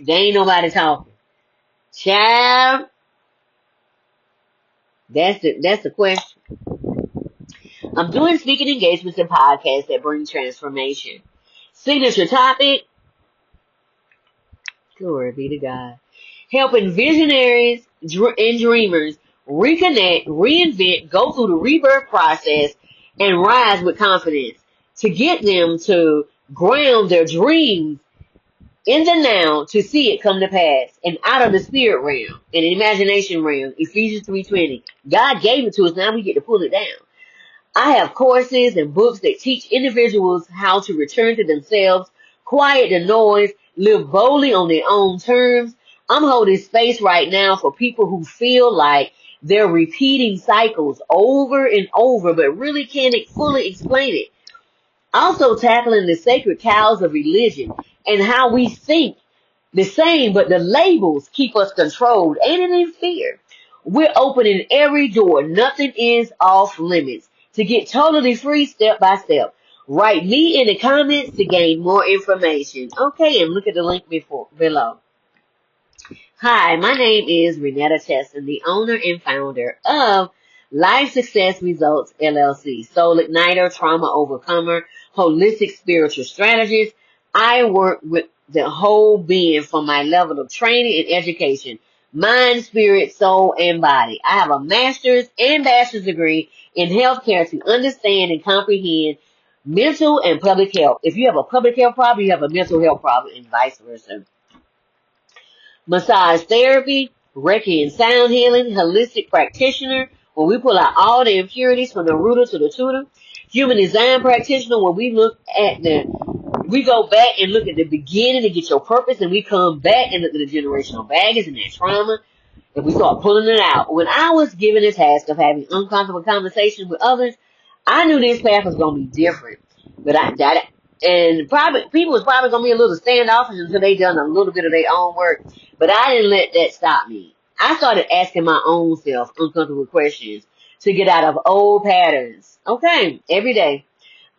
There ain't nobody talking. Child, that's the question. I'm doing speaking engagements and podcasts that bring transformation. Signature topic, glory be to God. Helping visionaries and dreamers reconnect, reinvent, go through the rebirth process, and rise with confidence to get them to ground their dreams in the now to see it come to pass and out of the spirit realm and imagination realm. Ephesians 3:20. God gave it to us. Now we get to pull it down. I have courses and books that teach individuals how to return to themselves, quiet the noise, live boldly on their own terms. I'm holding space right now for people who feel like they're repeating cycles over and over, but really can't fully explain it. Also tackling the sacred cows of religion and how we think the same, but the labels keep us controlled and in fear. We're opening every door. Nothing is off limits. To get totally free step by step, write me in the comments to gain more information. Okay, and look at the link below. Hi, my name is RenettaCheston, the owner and founder of Life Success Results LLC, Soul Igniter, Trauma Overcomer, Holistic Spiritual Strategist. I work with the whole being from my level of training and education, mind, spirit, soul, and body. I have a master's and bachelor's degree in healthcare to understand and comprehend mental and public health. If you have a public health problem, you have a mental health problem, and vice versa. Massage therapy, Reiki and sound healing, holistic practitioner, where we pull out all the impurities from the rooter to the tutor. Human design practitioner, where we go back and look at the beginning to get your purpose, and we come back and look at the generational baggage and that trauma, and we start pulling it out. When I was given the task of having uncomfortable conversations with others, I knew this path was going to be different. But people was probably going to be a little standoffish until they done a little bit of their own work. But I didn't let that stop me. I started asking my own self uncomfortable questions to get out of old patterns. Okay, every day.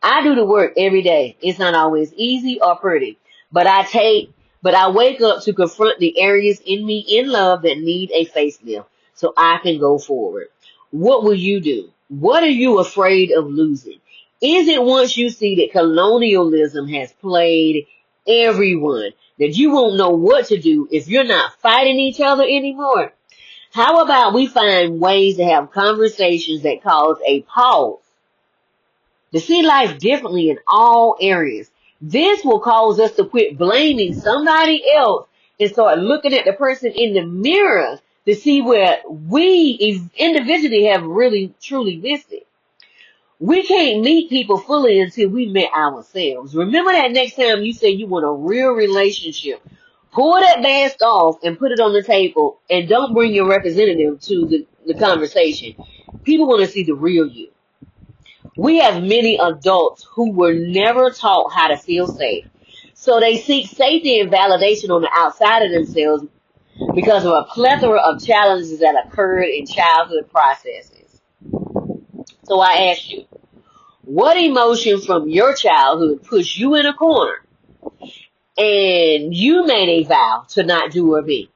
I do the work every day. It's not always easy or pretty, but I wake up to confront the areas in me in love that need a facelift so I can go forward. What will you do? What are you afraid of losing? Is it once you see that colonialism has played everyone that you won't know what to do if you're not fighting each other anymore? How about we find ways to have conversations that cause a pause, to see life differently in all areas? This will cause us to quit blaming somebody else and start looking at the person in the mirror to see where we individually have really truly missed it. We can't meet people fully until we met ourselves. Remember that next time you say you want a real relationship, pull that mask off and put it on the table, and don't bring your representative to the conversation. People want to see the real you. We have many adults who were never taught how to feel safe. So they seek safety and validation on the outside of themselves because of a plethora of challenges that occurred in childhood processes. So I ask you, what emotion from your childhood pushed you in a corner and you made a vow to not do or be?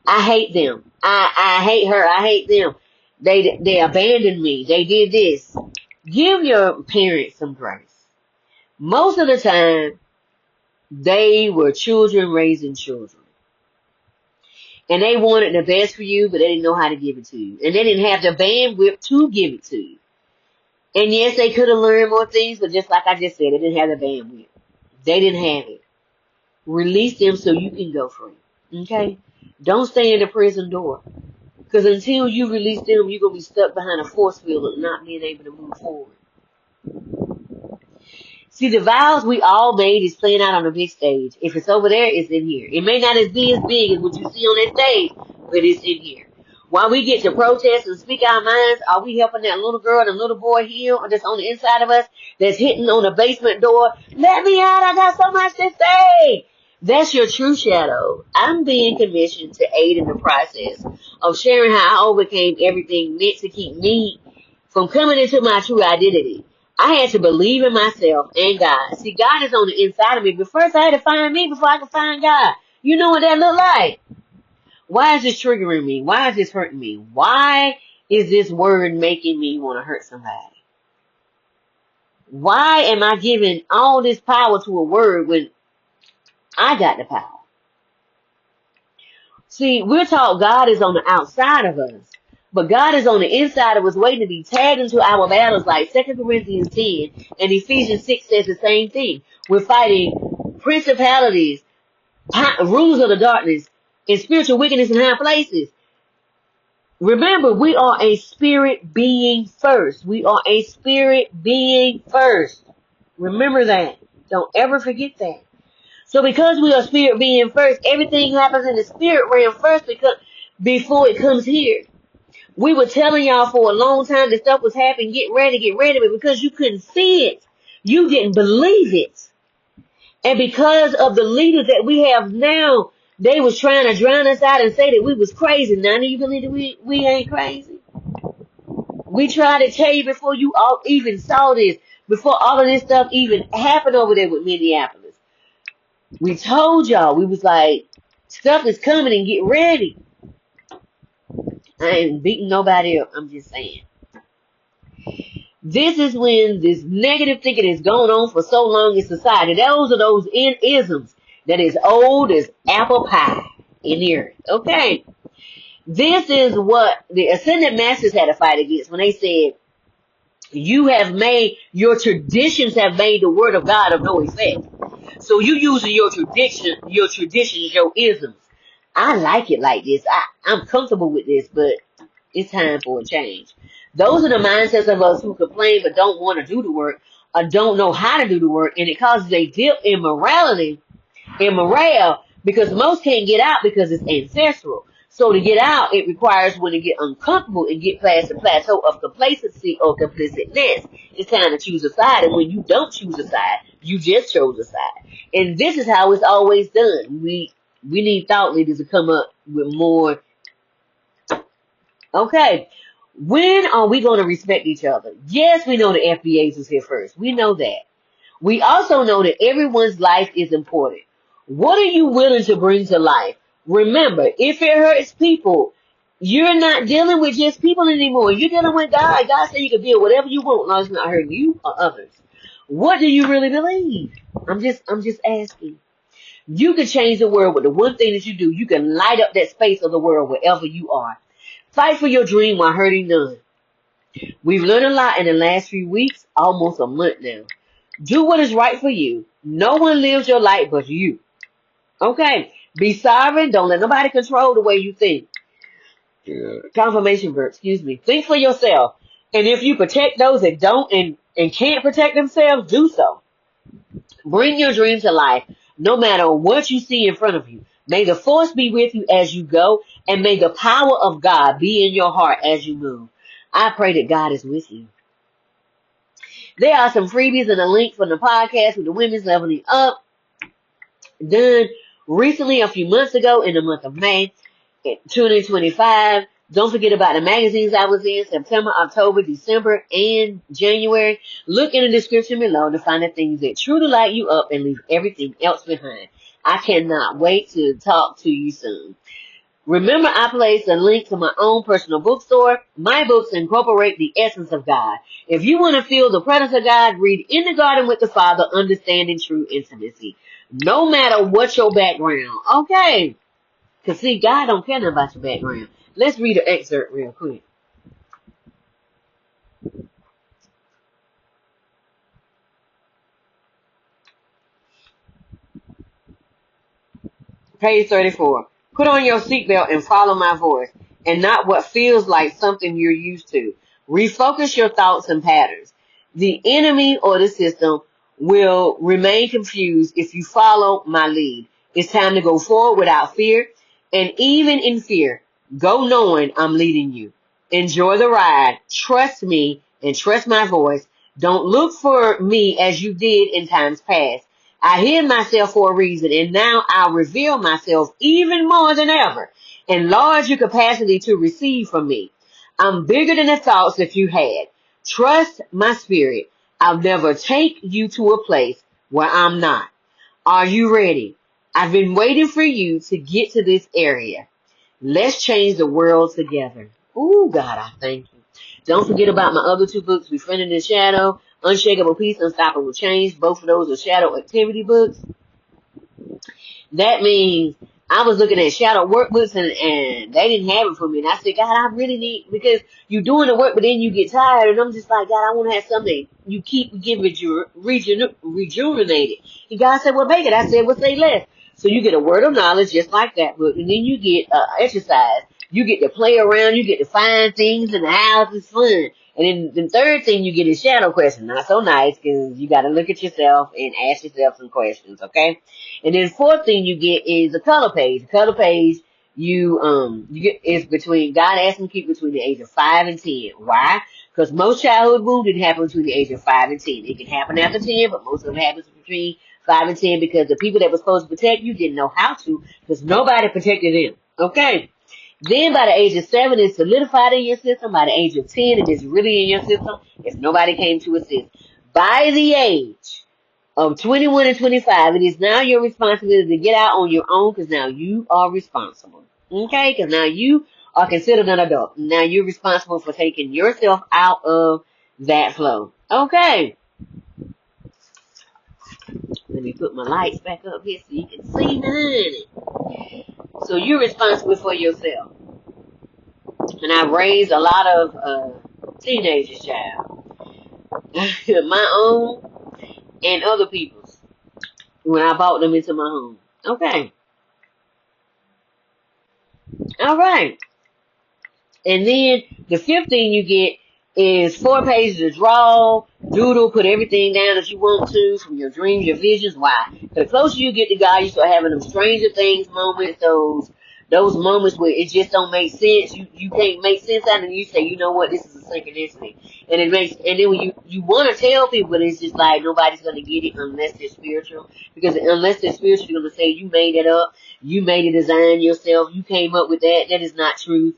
I hate them. I hate her. I hate them. They abandoned me. They did this. Give your parents some grace. Most of the time, they were children raising children. And they wanted the best for you, but they didn't know how to give it to you. And they didn't have the bandwidth to give it to you. And yes, they could have learned more things, but just like I just said, they didn't have the bandwidth. They didn't have it. Release them so you can go free. Okay? Don't stay in the prison door. Because until you release them, you're going to be stuck behind a force field and not being able to move forward. See, the vows we all made is playing out on the big stage. If it's over there, it's in here. It may not be as big as what you see on that stage, but it's in here. While we get to protest and speak our minds, are we helping that little girl and little boy heal that's on the inside of us that's hitting on the basement door? Let me out, I got so much to say. That's your true shadow. I'm being commissioned to aid in the process of sharing how I overcame everything meant to keep me from coming into my true identity. I had to believe in myself and God. See, God is on the inside of me, but first I had to find me before I could find God. You know what that look like? Why is this triggering me? Why is this hurting me? Why is this word making me want to hurt somebody? Why am I giving all this power to a word when I got the power? See, we're taught God is on the outside of us, but God is on the inside of us waiting to be tagged into our battles like 2 Corinthians 10 and Ephesians 6 says the same thing. We're fighting principalities, rulers of the darkness, and spiritual wickedness in high places. Remember, we are a spirit being first. We are a spirit being first. Remember that. Don't ever forget that. So because we are spirit being first, everything happens in the spirit realm first before it comes here. We were telling y'all for a long time that stuff was happening. Get ready. But because you couldn't see it, you didn't believe it. And because of the leaders that we have now, they was trying to drown us out and say that we was crazy. Now do you believe that we ain't crazy? We tried to tell you before you all even saw this, before all of this stuff even happened over there with Minneapolis. We told y'all, we was like, stuff is coming and get ready. I ain't beating nobody up. I'm just saying. This is when this negative thinking is going on for so long in society. Those are those isms that is old as apple pie in the earth. Okay. This is what the Ascended Masters had to fight against when they said, your traditions have made the word of God of no effect. So you using your traditions, your isms. I like it like this. I'm comfortable with this, but it's time for a change. Those are the mindsets of us who complain but don't want to do the work or don't know how to do the work, and it causes a dip in morale, because most can't get out because it's ancestral. So to get out, it requires when to get uncomfortable and get past the plateau of complacency or complicitness. It's time to choose a side, and when you don't choose a side, you just chose a side. And this is how it's always done. We need thought leaders to come up with more. Okay, when are we going to respect each other? Yes, we know the FBAs was here first. We know that. We also know that everyone's life is important. What are you willing to bring to life? Remember, if it hurts people, you're not dealing with just people anymore. You're dealing with God. God said you can build whatever you want as long as it's not hurting you or others. What do you really believe? I'm just asking. You can change the world with the one thing that you do. You can light up that space of the world wherever you are. Fight for your dream while hurting none. We've learned a lot in the last few weeks, almost a month now. Do what is right for you. No one lives your life but you. Okay. Be sovereign. Don't let nobody control the way you think. Confirmation verb, excuse me. Think for yourself. And if you protect those that don't and can't protect themselves, do so. Bring your dream to life, no matter what you see in front of you. May the force be with you as you go, and may the power of God be in your heart as you move. I pray that God is with you. There are some freebies and a link from the podcast with the Women's Leveling Up, done recently a few months ago in the month of May 2025. Don't forget about the magazines I was in September, October, December, and January. Look in the description below to find the things that truly light you up and leave everything else behind. I cannot wait to talk to you soon. Remember, I placed a link to my own personal bookstore. My books incorporate the essence of God. If you want to feel the presence of God, read In the Garden with the Father, Understanding True Intimacy. No matter what your background. Okay. Because see, God don't care nothing about your background. Let's read an excerpt real quick. Page 34. Put on your seatbelt and follow my voice, and not what feels like something you're used to. Refocus your thoughts and patterns. The enemy or the system will remain confused if you follow my lead. It's time to go forward without fear, and even in fear, go knowing I'm leading you. Enjoy the ride. Trust me and trust my voice. Don't look for me as you did in times past. I hid myself for a reason, and now I'll reveal myself even more than ever. Enlarge your capacity to receive from me. I'm bigger than the thoughts that you had. Trust my spirit. I'll never take you to a place where I'm not. Are you ready? I've been waiting for you to get to this area. Let's change the world together. Ooh, God, I thank you. Don't forget about my other two books, Befriending Shadow, Unshakable Peace, Unstoppable Change. Both of those are shadow activity books. That means I was looking at shadow workbooks and they didn't have it for me. And I said, God, I really need, because you're doing the work, but then you get tired. And I'm just like, God, I want to have something you keep getting rejuvenated. And God said, well, make it. I said, well, say less. So you get a word of knowledge just like that book. And then you get exercise. You get to play around. You get to find things in the house. It's fun. And then the third thing you get is shadow questions. Not so nice because you got to look at yourself and ask yourself some questions, okay? And then the fourth thing you get is a color page. The color page you get is between, God asked me to keep between the age of 5 and 10. Why? Because most childhood wounds didn't happen between the age of 5 and 10. It can happen after 10, but most of them happen between 5 and 10 because the people that were supposed to protect you didn't know how to because nobody protected them. Okay? Then by the age of 7, it's solidified in your system. By the age of 10, it is really in your system if nobody came to assist. By the age of 21 and 25, it is now your responsibility to get out on your own because now you are responsible. Okay? Because now you are considered an adult. Now you're responsible for taking yourself out of that flow. Okay. Let me put my lights back up here so you can see behind it. So you're responsible for yourself. And I've raised a lot of teenagers, child. My own and other people's. When I brought them into my home. Okay. All right. And then the fifth thing you get is 4 pages to draw, doodle, put everything down that you want to from your dreams, your visions. Why? The closer you get to God, you start having them stranger things moments, those moments where it just don't make sense. You can't make sense out of it, and you say, you know what, this is a synchronicity. And it makes, and then when you want to tell people, but it's just like nobody's going to get it unless they're spiritual. Because unless they're spiritual, they're going to say, you made it up, you made a design yourself, you came up with that. That is not truth.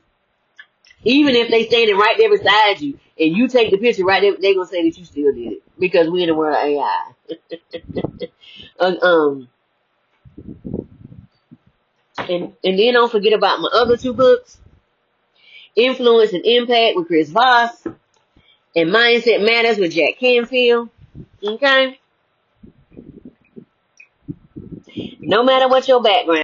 Even if they standing right there beside you and you take the picture right there, they're going to say that you still did it. Because we're in the world of AI. And then don't forget about my other 2 books. Influence and Impact with Chris Voss. And Mindset Matters with Jack Canfield. Okay? No matter what your background.